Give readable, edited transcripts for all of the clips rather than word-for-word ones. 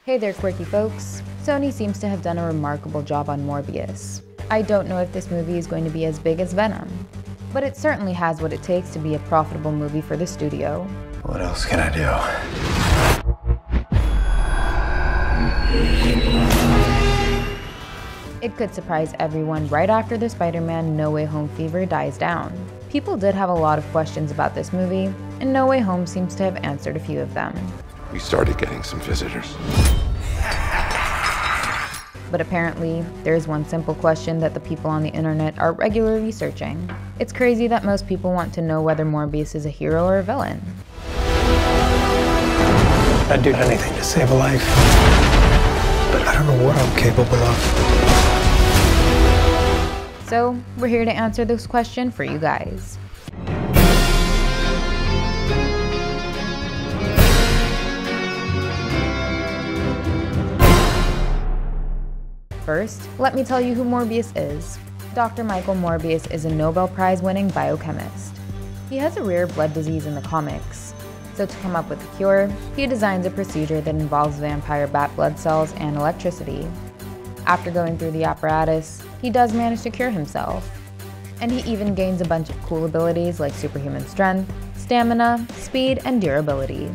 Hey there, quirky folks. Sony seems to have done a remarkable job on Morbius. I don't know if this movie is going to be as big as Venom, but it certainly has what it takes to be a profitable movie for the studio. What else can I do? It could surprise everyone right after the Spider-Man No Way Home fever dies down. People did have a lot of questions about this movie, and No Way Home seems to have answered a few of them. We started getting some visitors. But apparently, there's one simple question that the people on the internet are regularly searching. It's crazy that most people want to know whether Morbius is a hero or a villain. I'd do anything to save a life, but I don't know what I'm capable of. So, we're here to answer this question for you guys. First, let me tell you who Morbius is. Dr. Michael Morbius is a Nobel Prize-winning biochemist. He has a rare blood disease in the comics, so to come up with a cure, he designs a procedure that involves vampire bat blood cells and electricity. After going through the apparatus, he does manage to cure himself. And he even gains a bunch of cool abilities like superhuman strength, stamina, speed, and durability.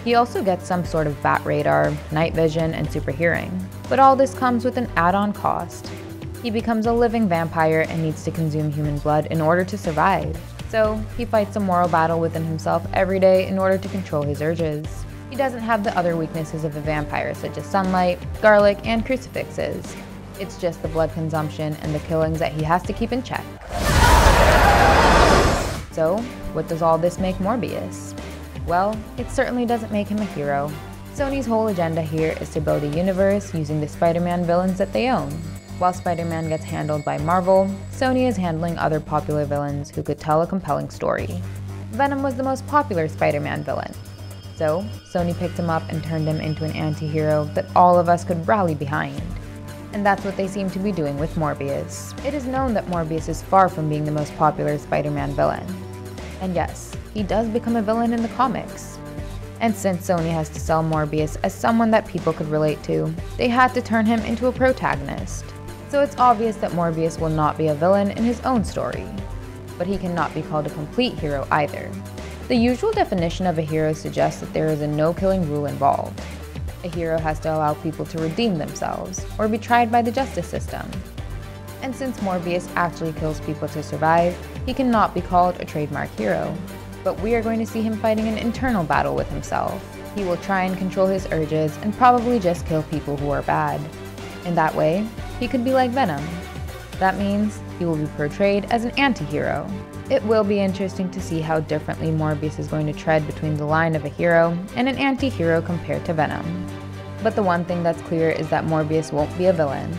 He also gets some sort of bat radar, night vision, and super hearing. But all this comes with an add-on cost. He becomes a living vampire and needs to consume human blood in order to survive. So, he fights a moral battle within himself every day in order to control his urges. He doesn't have the other weaknesses of a vampire such as sunlight, garlic, and crucifixes. It's just the blood consumption and the killings that he has to keep in check. So, what does all this make Morbius? Well, it certainly doesn't make him a hero. Sony's whole agenda here is to build a universe using the Spider-Man villains that they own. While Spider-Man gets handled by Marvel, Sony is handling other popular villains who could tell a compelling story. Venom was the most popular Spider-Man villain. So, Sony picked him up and turned him into an anti-hero that all of us could rally behind. And that's what they seem to be doing with Morbius. It is known that Morbius is far from being the most popular Spider-Man villain. And yes, he does become a villain in the comics. And since Sony has to sell Morbius as someone that people could relate to, they had to turn him into a protagonist. So it's obvious that Morbius will not be a villain in his own story. But he cannot be called a complete hero either. The usual definition of a hero suggests that there is a no-killing rule involved. A hero has to allow people to redeem themselves, or be tried by the justice system. And since Morbius actually kills people to survive, he cannot be called a trademark hero. But we are going to see him fighting an internal battle with himself. He will try and control his urges and probably just kill people who are bad. In that way, he could be like Venom. That means he will be portrayed as an anti-hero. It will be interesting to see how differently Morbius is going to tread between the line of a hero and an anti-hero compared to Venom. But the one thing that's clear is that Morbius won't be a villain.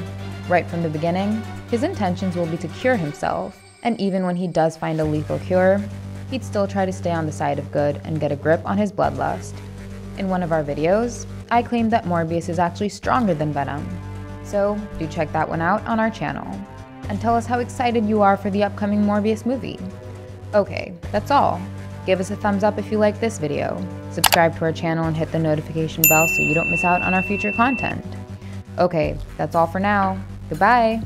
Right from the beginning, his intentions will be to cure himself, and even when he does find a lethal cure, he'd still try to stay on the side of good and get a grip on his bloodlust. In one of our videos, I claimed that Morbius is actually stronger than Venom. So, do check that one out on our channel. And tell us how excited you are for the upcoming Morbius movie. Okay, that's all. Give us a thumbs up if you like this video. Subscribe to our channel and hit the notification bell so you don't miss out on our future content. Okay, that's all for now. Goodbye!